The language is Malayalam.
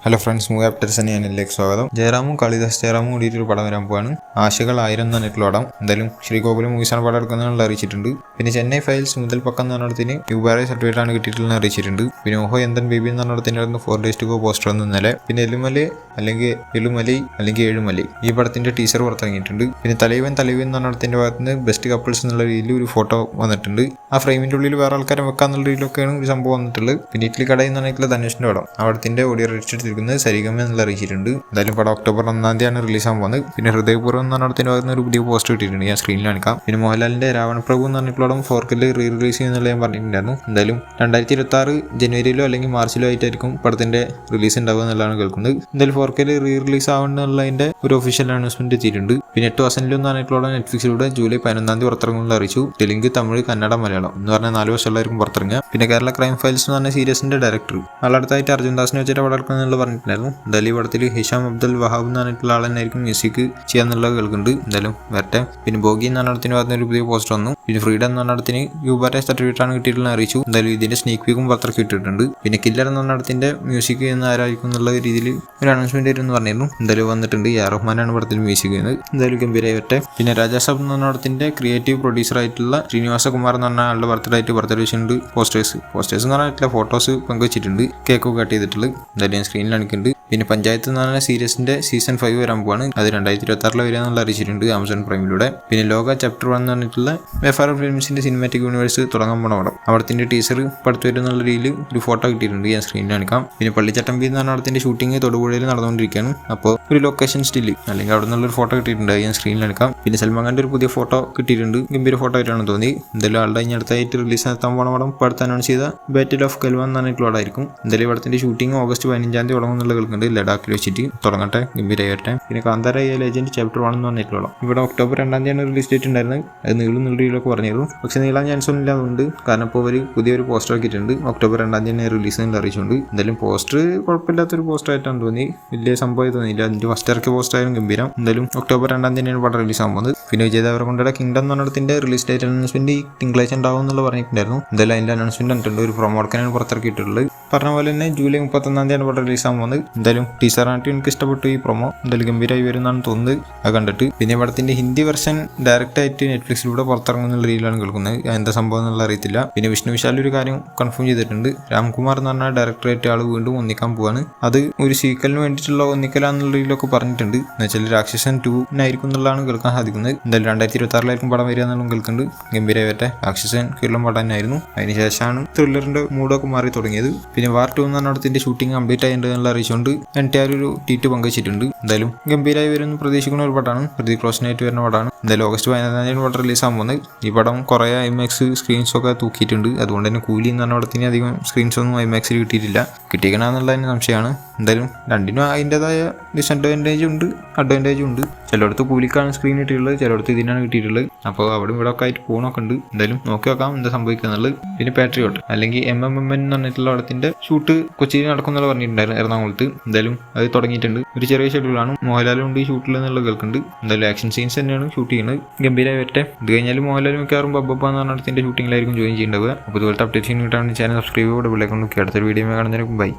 ഹലോ ഫ്രണ്ട്സ്, മൂവി അപ്ഡേറ്റ്സ് ചാനലിലേക്ക് സ്വാഗതം. ജയറാമും കാളിദാസ് ജയറാമും കൂടിയിട്ടൊരു പടം വരാൻ പോവാണ്. ആശകൾ 1000 എന്നായിട്ടുള്ള പടം. എന്തായാലും ശ്രീകോകുലം മൂവീസാണ് പടം എടുക്കുന്നതെന്നുള്ള അറിയിച്ചിട്ടുണ്ട്. പിന്നെ ചെന്നൈ ഫയൽസ് മുതൽ പക്കം എന്ന് പറഞ്ഞിടത്തിന് യുബാറെ സർട്ടിഫിക്കറ്റ് ആണ് കിട്ടിയിട്ടുള്ളത് അറിയിച്ചിട്ടുണ്ട്. പിന്നെ ഓഹോ എന്തൻ ബേബി എന്ന് പറഞ്ഞിടത്തിന് 4 days to go പോസ്റ്റർ വന്നു ഇന്നലെ. പിന്നെ എലുമലൈ അല്ലെങ്കിൽ ഏഴുമലൈ ഈ പടത്തിന്റെ ടീസർ പുറത്തിറങ്ങിയിട്ടുണ്ട്. പിന്നെ തലൈവൻ എന്ന് പറഞ്ഞിടത്തിന്റെ ഭാഗത്ത് നിന്ന് ബെസ്റ്റ് കപ്പിൾസ് എന്നുള്ള രീതിയിൽ ഒരു ഫോട്ടോ വന്നിട്ടുണ്ട്. ആ ഫ്രെയിമിന്റെ ഉള്ളിൽ വേറെ ആൾക്കാരെ വെക്കാന്നുള്ള രീതിയിലൊക്കെയാണ് ഒരു സംഭവം വന്നിട്ടുള്ളത്. പിന്നെ ഇറ്റലി കടയിൽ എന്ന് പറഞ്ഞിട്ടുള്ള ധനുഷിന്റെ പടം അവിടത്തിന്റെ ഓഡിയോ റെജിസ്റ്റർ സരിഗമ എന്നുള്ള അറിയിച്ചിട്ടുണ്ട്. എന്തായാലും പടം October 1 റിലീസാകാൻ പോകുന്നത്. പിന്നെ ഹൃദയപൂർവ്വം എന്ന് പറഞ്ഞതിന്റെ ഭാഗത്ത് ഒരു പുതിയ പോസ്റ്റർ കിട്ടിയിട്ടുണ്ട്. ഞാൻ സ്ക്രീനിൽ കാണിക്കാം. പിന്നെ മോഹൻലാലിന്റെ രാവണ പ്രഭു എന്ന് പറഞ്ഞിട്ടുള്ള 4K റീ റിലീസ് ചെയ്യുന്നുള്ള ഞാൻ പറഞ്ഞിട്ടുണ്ടായിരുന്നു. എന്തായാലും 2026 ജനുവരിയിലോ അല്ലെങ്കിൽ മാർച്ചിലോ ആയിട്ടായിരിക്കും പടത്തിന്റെ റിലീസ് ഉണ്ടാവുക എന്നുള്ളതാണ് കേൾക്കുന്നത്. എന്തായാലും 4K റീ റിലീസ് ആവുന്നതിന്റെ ഒരു ഒഫീഷ്യൽ അനൗൺസ്മെന്റ് എത്തിയിട്ടുണ്ട്. പിന്നെ 8% എന്ന് പറഞ്ഞിട്ടുള്ള നെറ്റ്ഫ്ലിക്സിലൂടെ ജൂലൈ 11 പുറത്തിറങ്ങുമെന്ന് അറിയിച്ചു. തെലുങ്ക്, തമിഴ്, കന്നഡ, മലയാളം എന്ന് പറഞ്ഞ 4 ഭാഷകളിലായിരിക്കും പുറത്തിറങ്ങുക. പിന്നെ കേരള ക്രൈം ഫയൽസ് എന്ന് പറഞ്ഞ സീരീസിന്റെ ഡയറക്ടർ അടുത്തായിട്ട് അർജുൻ ദാസിനെ വെച്ചിട്ട് പടം എടുക്കുന്നുള്ള പറഞ്ഞിട്ടുണ്ടായിരുന്നു. എന്തായാലും ഈ പടത്തിൽ ഹിഷാം അബ്ദുൽ വഹാബ് എന്ന് പറഞ്ഞിട്ടുള്ള ആളെന്നായിരിക്കും മ്യൂസിക് ചെയ്യാന്നുള്ളത് കേൾക്കുന്നുണ്ട്. എന്തായാലും വരട്ടെ. പിന്നെ ബോഗി എന്ന് പറഞ്ഞിടത്തിന് പറഞ്ഞ ഒരു പുതിയ പോസ്റ്റർ വന്നു. പിന്നെ ഫ്രീഡം എന്ന് പറഞ്ഞിടത്തിന് യുബാറെ സർട്ടിഫിക്കറ്റ് ആണ് കിട്ടിയിട്ടുള്ള അറിയിച്ചു. എന്തായാലും ഇതിന്റെ സ്നേക് പീക്കും പുറത്തിറക്കി ഇട്ടിട്ടുണ്ട്. പിന്നെ കില്ലർ എന്ന് പറഞ്ഞിടത്തിന്റെ മ്യൂസിക് എന്ന് ആരായിരിക്കും എന്നുള്ള രീതിയിൽ ഒരു അനൗൺസ്മെന്റ് ആയിരുന്നു പറഞ്ഞിരുന്നു. എന്തായാലും വന്നിട്ടുണ്ട്. റഹ്മാനാണ് പടത്തിൽ മ്യൂസിക് ചെയ്യുന്നത്. എന്തായാലും ഗംഭീരമായി വരട്ടെ. പിന്നെ രാജാസാബ് എന്ന് പറഞ്ഞിടത്തിന്റെ ക്രിയേറ്റീവ് പ്രൊഡ്യൂസർ ആയിട്ടുള്ള ശ്രീനിവാസ കുമാർ എന്ന് പറഞ്ഞ ആളുടെ ബർത്ത്ഡേ വെച്ചിട്ടുണ്ട്. പോസ്റ്റേഴ്സ് എന്ന് പറഞ്ഞിട്ടുള്ള ഫോട്ടോസ് പങ്കുവച്ചിട്ടുണ്ട്. കേക്കൊക്കെ കട്ട് ചെയ്തിട്ടുള്ളത്. എന്തായാലും ഞാൻ സ്ക്രീനിൽ കാണിക്കുന്നുണ്ട്. പിന്നെ പഞ്ചായത്ത് എന്ന് പറഞ്ഞ സീരീസിന്റെ സീസൺ 5 വരാൻ പോവാണ്. അത് 2026 വരിക എന്നുള്ള അറിയിച്ചിട്ടുണ്ട് ആമസോൺ പ്രൈമിലൂടെ. പിന്നെ ലോക ചാപ്റ്റർ 1 എന്ന് പറഞ്ഞിട്ടുള്ള FR ഫിലിംസിന്റെ സിനിമാറ്റിക് യൂണിവേഴ്സ് തുടങ്ങാൻ പോണ പടം അവിടത്തിന്റെ ടീസർ പടുത്തു വരും എന്നുള്ള രീതിയിൽ ഒരു ഫോട്ടോ കിട്ടിയിട്ടുണ്ട്. ഞാൻ സ്ക്രീനിൽ കാണിക്കാം. പിന്നെ പള്ളിച്ചട്ടമ്പി എന്ന് പറഞ്ഞ അവിടത്തിന്റെ ഷൂട്ടിംഗ് തൊടുപുഴയിൽ നടന്നുകൊണ്ടിരിക്കുകയാണ്. അപ്പോൾ ഒരു ലൊക്കേഷൻ സ്റ്റില് അല്ലെങ്കിൽ അവിടെ നിന്നുള്ളൊരു ഫോട്ടോ കിട്ടിയിട്ടുണ്ട്. ഞാൻ സ്ക്രീനിൽ കാണിക്കാം. പിന്നെ സൽമാൻ ഖാന്റെ ഒരു പുതിയ ഫോട്ടോ കിട്ടിയിട്ടുണ്ട്. ഗംഭീര ഫോട്ടോ ആയിട്ടാണ് തോന്നി. എന്തായാലും ആളുടെ അടുത്തായിട്ട് റിലീസ് നടത്താൻ പോണ പടം ഇപ്പോൾ അടുത്ത് അനൗൺസ് ചെയ്ത ബാറ്റിൽ ഓഫ് ഗൽവാൻ എന്ന് പറഞ്ഞിട്ടുള്ള പടമായിരിക്കും. എന്തായാലും ഇവിടത്തിന്റെ ഷൂട്ടിംഗ് ഓഗസ്റ്റ് 15 തുടങ്ങും എന്നുള്ള കേൾക്കുന്നുണ്ട്. ലഡാക്കിൽ വെച്ചിട്ട് തുടങ്ങട്ടെ. ഗംഭീരമായി വരട്ടെ. പിന്നെ കാന്താര ലേജന്റ് ചാപ്റ്റർ 1 എന്ന് പറഞ്ഞിട്ടുള്ള ഇവിടെ October 2 റിലീസ് ഡേറ്റ് ഉണ്ടായിരുന്നത്. അത് നീളമൊക്കെ പറഞ്ഞിരുന്നു. പക്ഷെ നീളാൻ ചാൻസ് ഒന്നും ഇല്ലാതുകൊണ്ട് കാരണം ഇപ്പോൾ ഒരു പുതിയൊരു പോസ്റ്റർ ആക്കിയിട്ടുണ്ട്. October 2 റിലീസ് എന്ന് അറിയിച്ചുകൊണ്ട്. എന്തായാലും പോസ്റ്റർ കുഴപ്പമില്ലാത്തൊരു പോസ്റ്റർ ആയിട്ടാണ് തോന്നി. വലിയ സംഭവം തോന്നിയില്ല. അതിന്റെ ഫസ്റ്റ് ഇറക്കിയ പോസ്റ്റർ ആയാലും ഗംഭീരം. എന്തായാലും October 2 പടം റിലീസ് ആകാൻ പോകുന്നത്. പിന്നെ വിജയ് ദേവരകൊണ്ടയുടെ കിങ്ഡം എന്ന് പറഞ്ഞതിന്റെ റിലീസ് ഡേറ്റ് അനൗൺസ്മെന്റ് തിങ്കളാഴ്ച ഉണ്ടാവും എന്നുള്ള പറഞ്ഞിട്ടുണ്ടായിരുന്നു. എന്തായാലും അതിന്റെ അനൗൺസ്മെന്റ് കണ്ടിട്ടുണ്ട്. ഒരു പ്രൊമോഡ്ക്കാനാണ് പുറത്തിറക്കിയിട്ടുള്ളത്. പറഞ്ഞ പോലെ തന്നെ ജൂലൈ 31 പടം റിലീസ് ആകാൻ പോകുന്നത്. എന്തായാലും ടീസർ ആയിട്ട് എനിക്ക് ഇഷ്ടപ്പെട്ടു ഈ പ്രൊമോ. എന്തായാലും ഗംഭീരമായി വരുന്നതാണ് തോന്നുന്നത് അത് കണ്ടിട്ട്. പിന്നെ പടത്തിന്റെ ഹിന്ദി വെർഷൻ ഡയറക്റ്റ് ആയിട്ട് നെറ്റ്ഫ്ലിക്സിലൂടെ പുറത്തിറങ്ങുന്ന രീതിയിലാണ് കേൾക്കുന്നത്. എന്താ സംഭവം എന്നുള്ള അറിയത്തില്ല. പിന്നെ വിഷ്ണു വിശാൽ ഒരു കാര്യം കൺഫേം ചെയ്തിട്ടുണ്ട്. രാംകുമാർ എന്ന് പറഞ്ഞ ഡയറക്ടറായിട്ട് ആൾ വീണ്ടും ഒന്നിക്കാൻ പോവാണ്. അത് ഒരു സീക്വലിന് വേണ്ടിയിട്ടുള്ള ഒന്നിക്കലാന്നുള്ള രീതിയിലൊക്കെ പറഞ്ഞിട്ടുണ്ട്. എന്നുവെച്ചാൽ രാക്ഷസൻ 2 എന്നുള്ളതാണ് കേൾക്കാൻ സാധിക്കുന്നത്. എന്തായാലും 2026 പടം വരിക എന്നുള്ളത് കേൾക്കുന്നുണ്ട്. ഗംഭീരമായി വരട്ടെ. രാക്ഷസൻ കിള്ളം പടം തന്നെയായിരുന്നു. അതിനുശേഷമാണ് ത്രില്ലറിന്റെ മൂഡൊക്കെ മാറി തുടങ്ങിയത്. പിന്നെ വാർ 2 എന്ന് പറഞ്ഞ ഷൂട്ടിംഗ് കംപ്ലീറ്റ് ആയിട്ടുണ്ട് എന്നുള്ള അറിയിച്ചുകൊണ്ട് NTR ഒരു ട്വീറ്റ് പങ്കുവച്ചിട്ടുണ്ട്. എന്തായാലും ഗംഭീരമായി വരുന്ന പ്രതീക്ഷിക്കുന്ന ഒരു പടമാണ്. ഹൃതിക് റോഷനായിട്ട് വരുന്ന പടമാണ്. എന്തായാലും ഓഗസ്റ്റ് 15 പടം റിലീസ് ആകാൻ പോകുന്നത്. ഈ പടം കുറേ IMAX സ്ക്രീൻസ് ഒക്കെ തൂക്കിയിട്ടുണ്ട്. അതുകൊണ്ട് തന്നെ കൂലി എന്ന് പറഞ്ഞ പടത്തിന് അധികം സ്ക്രീൻസ് ഒന്നും IMAXൽ കിട്ടിയിട്ടില്ല. കിട്ടിക്കണമെന്നുള്ളതിന് സംശയമാണ്. എന്തായാലും രണ്ടിനും അതിൻ്റെതായ ഡിസഡ്വാൻറ്റേജും ഉണ്ട്, അഡ്വാൻറ്റേജും ഉണ്ട്. ചിലയിടത്ത് കൂലിക്കാണ് സ്ക്രീൻ കിട്ടിയിട്ടുള്ളത്, ചിലയിടത്ത് ഇതിനാണ് കിട്ടിയിട്ടുള്ളത്. അപ്പോൾ അവിടെ ഇവിടെ ഒക്കെ ആയിട്ട് പോകണമൊക്കെ ഉണ്ട്. എന്തായാലും നോക്കി നോക്കാം എന്താ സംഭവിക്കുക എന്നുള്ളത്. പിന്നെ പാട്രിയോട്ട് അല്ലെങ്കിൽ MMMN എന്ന് പറഞ്ഞിട്ടുള്ള പടത്തിന്റെ ഷൂട്ട് കൊച്ചിയിൽ നടക്കുന്നുള്ള പറഞ്ഞിട്ടുണ്ടായിരുന്നു എറണാകുളത്ത്. എന്തായാലും അത് തുടങ്ങിയിട്ടുണ്ട്. ഒരു ചെറിയ ഷെഡ്യൂളാണ്. മോഹൻലാലും ഉണ്ട് ഈ ഷൂട്ടിൽ എന്നുള്ളത് കേൾക്കുന്നുണ്ട്. എന്തായാലും ആക്ഷൻ സീൻസ് തന്നെയാണ് ഷൂട്ട് ചെയ്യുന്നത്. ഗംഭീരമായി വരട്ടെ. ഇത് കഴിഞ്ഞാലും മോഹൻലാലും മിക്കവാറും ബബ്ബ എന്ന് പറഞ്ഞ ഷൂട്ടിങ്ങിലായിരിക്കും ജോയിൻ ചെയ്യേണ്ടത്. അപ്പോൾ ഇതുപോലത്തെ അപ്ഡേറ്റ്സ് കിട്ടാൻ ചാനൽ സബ്സ്ക്രൈബ് ചെയ്ത് അടുത്തൊരു വീഡിയോ കാണുന്നതിനും ബൈ.